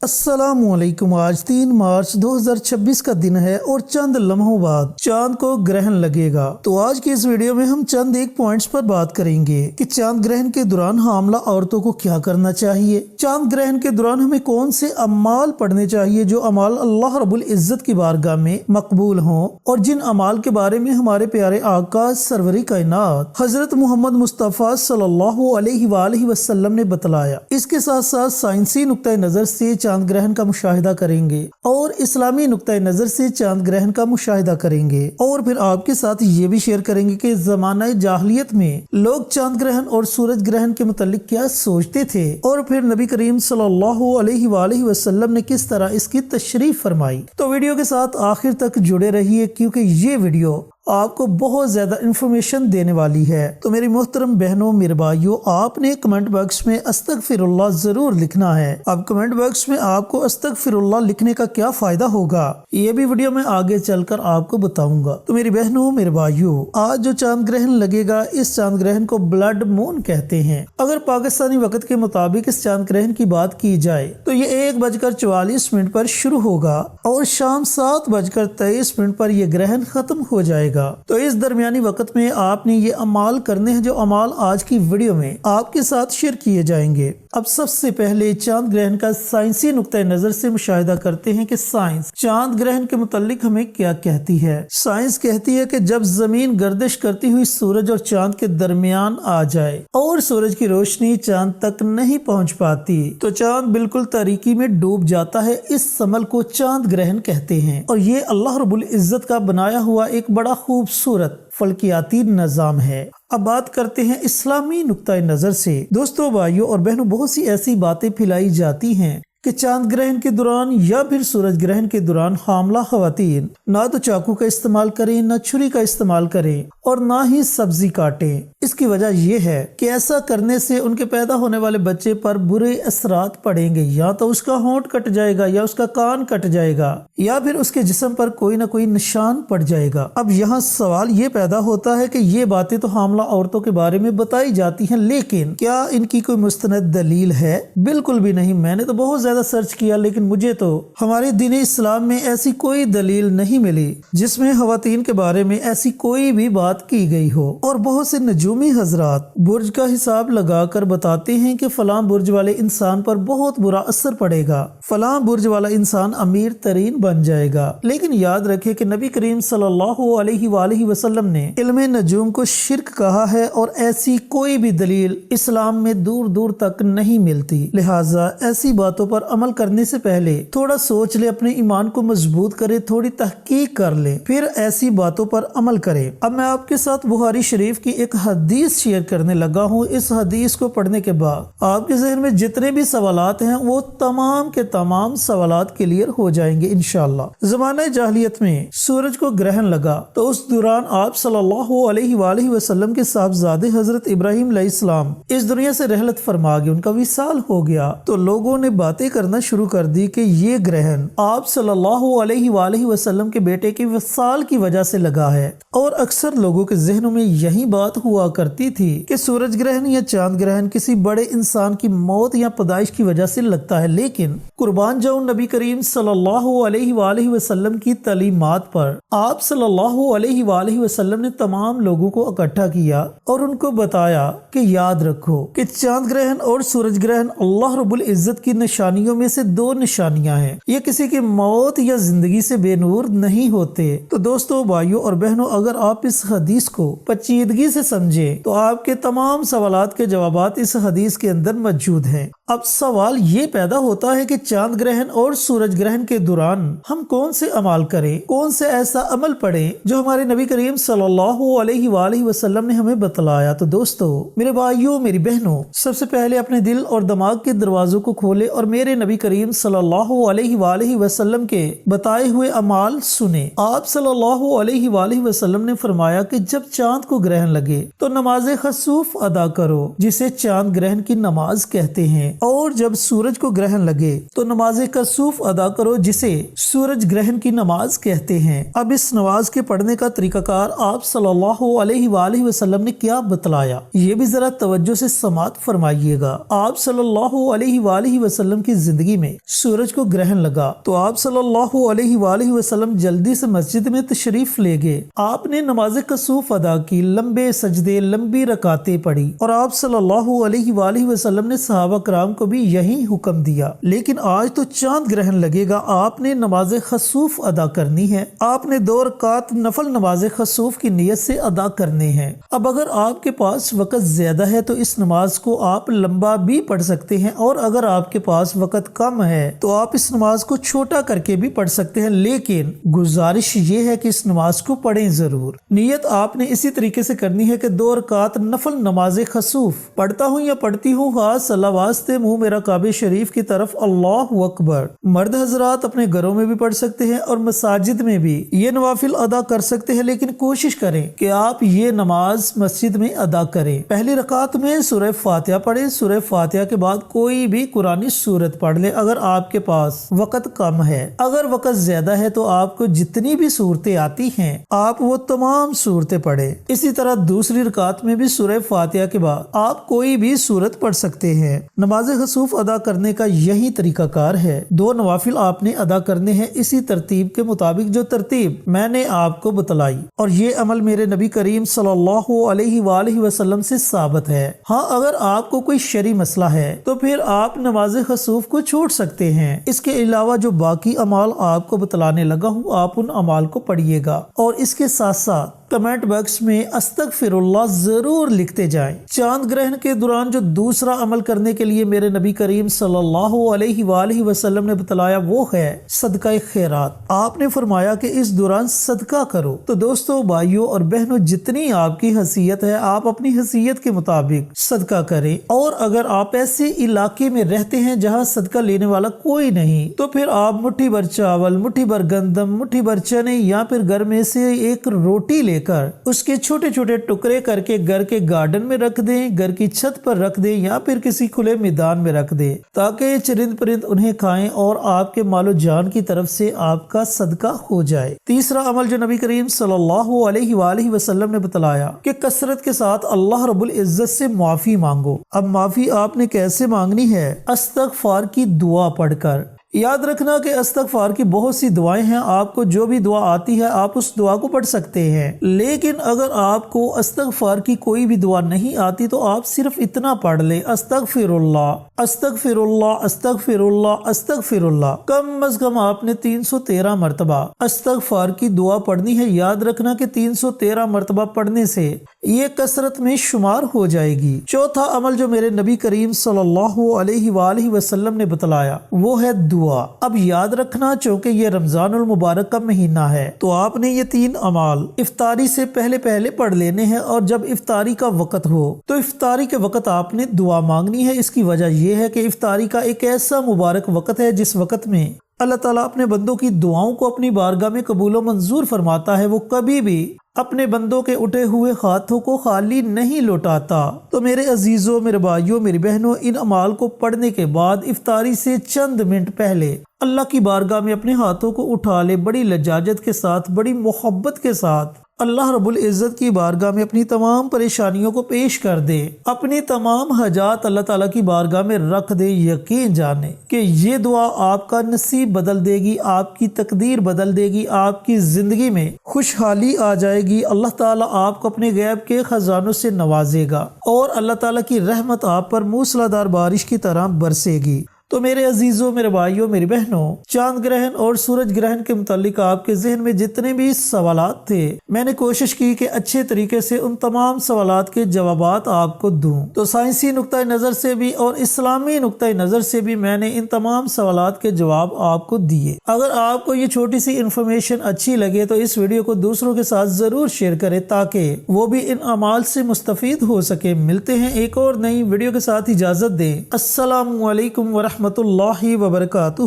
अस्सलाम वालेकुम। आज 3 मार्च 2026 का दिन है और चंद लम्हों बाद चांद को ग्रहण लगेगा। तो आज की इस वीडियो में हम चंद एक पॉइंट्स पर बात करेंगे कि चांद ग्रहण के दौरान हामला औरतों को क्या करना चाहिए, चांद ग्रहण के दौरान हमें कौन से अमाल पढ़ने चाहिए जो अमाल अल्लाह रब्बुल इज्जत की बारगाह में मकबूल हों, और जिन अमाल के बारे में हमारे प्यारे आका सरवरी कायनात हजरत मोहम्मद मुस्तफ़ा सल्लल्लाहु अलैहि वसल्लम ने बतलाया। इसके साथ साथ साइंसी नुक्ता नजर से चांद ग्रहण का मुशाहिदा करेंगे और इस्लामी नुक्ता नजर से चांद ग्रहण का मुशाहिदा करेंगे, और फिर आपके साथ ये भी शेयर करेंगे कि ज़माना जाहिलियत में लोग चांद ग्रहण और सूरज ग्रहण के मुतालिक क्या सोचते थे, और फिर नबी करीम सल्लल्लाहु अलैहि वसल्लम ने किस तरह इसकी तशरीफ फरमाई। तो वीडियो के साथ आखिर तक जुड़े रहिए क्योंकि ये वीडियो आपको बहुत ज्यादा इंफॉर्मेशन देने वाली है। तो मेरी मोहतरम बहनों मेरे भाइयों, आपने कमेंट बॉक्स में अस्तगफिरुल्लाह जरूर लिखना है। अब कमेंट बॉक्स में आपको अस्तगफिरुल्लाह लिखने का क्या फायदा होगा ये भी वीडियो में आगे चलकर आपको बताऊंगा। तो मेरी बहनों मेरे भाइयों, आज जो चांद ग्रहण लगेगा, इस चांद ग्रहण को ब्लड मून कहते हैं। अगर पाकिस्तानी वक्त के मुताबिक इस चांद ग्रहण की बात की जाए तो ये 1:44 पर शुरू होगा और शाम 7:23 पर यह ग्रहण खत्म हो जाएगा। तो इस दरमियानी वक्त में आपने ये अमाल करने हैं जो अमाल आज की वीडियो में आपके साथ शेयर किए जाएंगे। अब सबसे पहले चांद ग्रहण का साइंसी नुक्ता नजर से मुशाहिदा करते हैं कि साइंस चांद ग्रहण के मुतालिक हमें क्या कहती है। साइंस कहती है कि जब जमीन गर्दिश करती हुई सूरज और चांद के दरमियान आ जाए और सूरज की रोशनी चांद तक नहीं पहुंच पाती तो चांद बिल्कुल तारीकी में डूब जाता है। इस अमल को चांद ग्रहण कहते हैं और ये अल्लाह रब्बुल इज्जत का बनाया हुआ एक बड़ा खूबसूरत फल्कियाती निजाम है। अब बात करते हैं इस्लामी नुक्ता नजर से। दोस्तों भाइयों और बहनों, बहुत सी ऐसी बातें फैलाई जाती हैं कि चांद ग्रहण के दौरान या फिर सूरज ग्रहण के दौरान हामला खवातीन ना तो चाकू का इस्तेमाल करें, ना छुरी का इस्तेमाल करें और ना ही सब्जी काटें। इसकी वजह यह है कि ऐसा करने से उनके पैदा होने वाले बच्चे पर बुरे असरात पड़ेंगे। या तो उसका होंठ कट जाएगा, या उसका कान कट जाएगा, या फिर उसके जिस्म पर कोई ना कोई निशान पड़ जाएगा। अब यहाँ सवाल ये पैदा होता है कि ये बातें तो हामला औरतों के बारे में बताई जाती हैं, लेकिन क्या इनकी कोई मुस्तनद दलील है? बिल्कुल भी नहीं। मैंने तो बहुत सर्च किया लेकिन मुझे तो हमारे दीन इस्लाम में ऐसी कोई दलील नहीं मिली जिसमें खवातीन के बारे में ऐसी कोई भी बात की गई हो। और बहुत से नजूमी हजरात बुर्ज का हिसाब लगाकर बताते हैं कि फलां बुर्ज वाले इंसान पर बहुत बुरा असर पड़ेगा, फलां बुर्ज वाला इंसान अमीर तरीन बन जाएगा। लेकिन याद रखें कि नबी करीम सल्लल्लाहु अलैहि वसल्लम ने इल्मे नजूम को शिर्क कहा है और ऐसी कोई भी दलील इस्लाम में दूर दूर तक नहीं मिलती। लिहाजा ऐसी बातों पर अमल करने से पहले थोड़ा सोच ले, अपने ईमान को मजबूत करे, थोड़ी तहकीक कर ले, फिर ऐसी बातों पर अमल करे। अब मैं आपके साथ बुखारी शरीफ की एक हदीस शेयर करने लगा हूँ। इस हदीस को पढ़ने के बाद आपके ज़हन में जितने भी सवालात हैं वो तमाम के तमाम सवालात क्लियर हो जाएंगे इंशाअल्लाह। ज़माने जाहिलियत में सूरज को ग्रहण लगा तो उस दौरान आप सल्लल्लाहु अलैहि वसल्लम के साहबजादे हजरत इब्राहिम अलैहिस्सलाम इस दुनिया से रहलत फरमा गए, उनका विसाल हो गया। तो लोगों ने बातें करना शुरू कर दी कि ये ग्रहण आप सल्लल्लाहु अलैहि वसल्लम के बेटे के विसाल की वजह से लगा है। और अक्सर लोगों के जहनों में यही बात हुआ करती थी कि सूरज ग्रहण या चांद ग्रहण किसी बड़े इंसान की मौत या पैदाइश की वजह से लगता है। लेकिन कुर्बान जाऊं नबी करीम सल्लल्लाहु अलैहि वसल्लम की तालीमात पर आप सल्लल्लाहु अलैहि वसल्लम ने तमाम लोगों को इकट्ठा किया और उनको बताया कि याद रखो कि चांद ग्रहण और सूरज ग्रहण अल्लाह रब्बुल इज्जत की निशानियों में से 2 निशानियां हैं। ये किसी की मौत या जिंदगी से बेनूर नहीं होते। तो दोस्तों भाइयों और बहनों, अगर आप इस हदीस को पेचीदगी से समझे तो आपके तमाम सवालात के जवाबात इस हदीस के अंदर मौजूद हैं। अब सवाल ये पैदा होता है कि चांद ग्रहण और सूरज ग्रहण के दौरान हम कौन से अमाल करें, कौन से ऐसा अमल पढ़ें जो हमारे नबी करीम सल्लल्लाहु अलैहि वसल्लम ने हमें बतलाया। तो दोस्तों मेरे भाइयों मेरी बहनों, सबसे पहले अपने दिल और दिमाग के दरवाजों को खोले और मेरे नबी करीम सल्लल्लाहु अलैहि वसल्लम के बताए हुए अमाल सुने। आप सल्लल्लाहु अलैहि वसल्लम ने फरमाया कि जब चांद को ग्रहण लगे तो नमाज खसूफ अदा करो, जिसे चांद ग्रहण की नमाज कहते हैं। اور جب سورج کو گرہن لگے تو نماز کسوف ادا کرو جسے سورج گرہن کی نماز کہتے ہیں۔ اب اس نماز کے پڑھنے کا طریقہ کار آپ صلی اللہ علیہ وآلہ وسلم نے کیا بتلایا، یہ بھی ذرا توجہ سے سماعت فرمائیے گا۔ آپ صلی اللہ علیہ وآلہ وسلم کی زندگی میں سورج کو گرہن لگا تو آپ صلی اللہ علیہ وآلہ وسلم جلدی سے مسجد میں تشریف لے گئے۔ آپ نے نماز کسوف ادا کی، لمبے سجدے، لمبی رکعتیں پڑھی، اور آپ صلی اللہ علیہ وآلہ وسلم نے صحابہ کرام کو بھی یہی حکم دیا۔ لیکن آج تو چاند گرہن لگے گا، آپ نے نماز خسوف ادا کرنی ہے۔ آپ نے 2 رکعت نفل نماز خسوف کی نیت سے ادا کرنے ہیں۔ اب اگر آپ کے پاس وقت زیادہ ہے تو اس نماز کو آپ لمبا بھی پڑھ سکتے ہیں، اور اگر آپ کے پاس وقت کم ہے تو آپ اس نماز کو چھوٹا کر کے بھی پڑھ سکتے ہیں، لیکن گزارش یہ ہے کہ اس نماز کو پڑھیں ضرور۔ نیت آپ نے اسی طریقے سے کرنی ہے کہ 2 رکعت نفل نماز خسوف پڑھتا ہوں یا پڑھتی ہوں، خاص اللہ واسطے منہ میرا کعبہ شریف کی طرف، اللہ اکبر۔ مرد حضرات اپنے گھروں میں بھی پڑھ سکتے ہیں اور مساجد میں بھی یہ نوافل ادا کر سکتے ہیں، لیکن کوشش کریں کہ آپ یہ نماز مسجد میں ادا کریں۔ پہلی رکعت میں سورہ فاتحہ پڑھیں، سورہ فاتحہ کے بعد کوئی بھی قرآنی سورت پڑھ لیں اگر آپ کے پاس وقت کم ہے۔ اگر وقت زیادہ ہے تو آپ کو جتنی بھی صورتیں آتی ہیں آپ وہ تمام صورتیں پڑھیں۔ اسی طرح دوسری رکعت میں بھی سورہ فاتحہ کے بعد آپ کوئی بھی سورت پڑھ سکتے ہیں۔ نماز خسوف ادا کرنے کا یہی طریقہ کار ہے۔ 2 نوافل آپ نے ادا کرنے ہیں اسی ترتیب کے مطابق جو ترتیب میں نے آپ کو بتلائی، اور یہ عمل میرے نبی کریم صلی اللہ علیہ وآلہ وسلم سے ثابت ہے۔ ہاں اگر آپ کو کوئی شرعی مسئلہ ہے تو پھر آپ نماز خسوف کو چھوڑ سکتے ہیں۔ اس کے علاوہ جو باقی اعمال آپ کو بتلانے لگا ہوں آپ ان اعمال کو پڑھیے گا، اور اس کے ساتھ ساتھ کمنٹ باکس میں استغفر اللہ ضرور لکھتے جائیں۔ چاند گرہن کے دوران جو دوسرا عمل کرنے کے لیے میرے نبی کریم صلی اللہ علیہ وآلہ وسلم نے بتلایا وہ ہے صدقہ خیرات۔ آپ نے فرمایا کہ اس دوران صدقہ کرو۔ تو دوستو، بھائیوں اور بہنوں، جتنی آپ کی حیثیت ہے آپ اپنی حیثیت کے مطابق صدقہ کریں، اور اگر آپ ایسے علاقے میں رہتے ہیں جہاں صدقہ لینے والا کوئی نہیں تو پھر آپ مٹھی بھر چاول، مٹھی بھر گندم، مٹھی بھر چنے، یا پھر گھر میں سے ایک روٹی لے کر اس کے چھوٹے چھوٹے ٹکڑے کر کے گھر کے گارڈن میں رکھ دیں، گھر کی چھت پر رکھ دیں، یا پھر کسی کھلے میدان میں رکھ دیں تاکہ چرند پرند انہیں کھائیں اور آپ کے مال و جان کی طرف سے آپ کا صدقہ ہو جائے۔ تیسرا عمل جو نبی کریم صلی اللہ علیہ وآلہ وسلم نے بتلایا کہ کثرت کے ساتھ اللہ رب العزت سے معافی مانگو۔ اب معافی آپ نے کیسے مانگنی ہے؟ استغفار کی دعا پڑھ کر۔ یاد رکھنا کہ استغفار کی بہت سی دعائیں ہیں، آپ کو جو بھی دعا آتی ہے آپ اس دعا کو پڑھ سکتے ہیں، لیکن اگر آپ کو استغفار کی کوئی بھی دعا نہیں آتی تو آپ صرف اتنا پڑھ لیں، استغفر اللہ، استغفر اللہ، استغفر اللہ، استغفر اللہ۔ کم از کم آپ نے 313 مرتبہ استغفار کی دعا پڑھنی ہے۔ یاد رکھنا کہ 313 مرتبہ پڑھنے سے یہ کثرت میں شمار ہو جائے گی۔ چوتھا عمل جو میرے نبی کریم صلی اللہ علیہ وآلہ وسلم نے بتلایا وہ ہے دعا۔ اب یاد رکھنا چونکہ یہ رمضان المبارک کا مہینہ ہے تو آپ نے یہ 3 اعمال افطاری سے پہلے پڑھ لینے ہیں، اور جب افطاری کا وقت ہو تو افطاری کے وقت آپ نے دعا مانگنی ہے۔ اس کی وجہ یہ ہے کہ افطاری کا ایک ایسا مبارک وقت ہے جس وقت میں اللہ تعالیٰ اپنے بندوں کی دعاؤں کو اپنی بارگاہ میں قبول و منظور فرماتا ہے۔ وہ کبھی بھی اپنے بندوں کے اٹھے ہوئے ہاتھوں کو خالی نہیں لوٹاتا۔ تو میرے عزیزوں، میرے بھائیوں، میری بہنوں، ان اعمال کو پڑھنے کے بعد افطاری سے چند منٹ پہلے اللہ کی بارگاہ میں اپنے ہاتھوں کو اٹھا لے، بڑی لجاجت کے ساتھ، بڑی محبت کے ساتھ اللہ رب العزت کی بارگاہ میں اپنی تمام پریشانیوں کو پیش کر دے، اپنی تمام حاجات اللہ تعالیٰ کی بارگاہ میں رکھ دے۔ یقین جانے کہ یہ دعا آپ کا نصیب بدل دے گی، آپ کی تقدیر بدل دے گی، آپ کی زندگی میں خوشحالی آ جائے گی۔ اللہ تعالیٰ آپ کو اپنے غیب کے خزانوں سے نوازے گا، اور اللہ تعالیٰ کی رحمت آپ پر موسلادھار بارش کی طرح برسے گی۔ تو میرے عزیزوں، میرے بھائیوں، میری بہنوں، چاند گرہن اور سورج گرہن کے متعلق آپ کے ذہن میں جتنے بھی سوالات تھے میں نے کوشش کی کہ اچھے طریقے سے ان تمام سوالات کے جوابات آپ کو دوں۔ تو سائنسی نقطۂ نظر سے بھی اور اسلامی نقطۂ نظر سے بھی میں نے ان تمام سوالات کے جواب آپ کو دیے۔ اگر آپ کو یہ چھوٹی سی انفارمیشن اچھی لگے تو اس ویڈیو کو دوسروں کے ساتھ ضرور شیئر کریں تاکہ وہ بھی ان اعمال سے مستفید ہو سکے۔ ملتے ہیں ایک اور نئی ویڈیو کے ساتھ، اجازت دیں۔ السلام علیکم ورحمۃ اللہ وبرکاتہ۔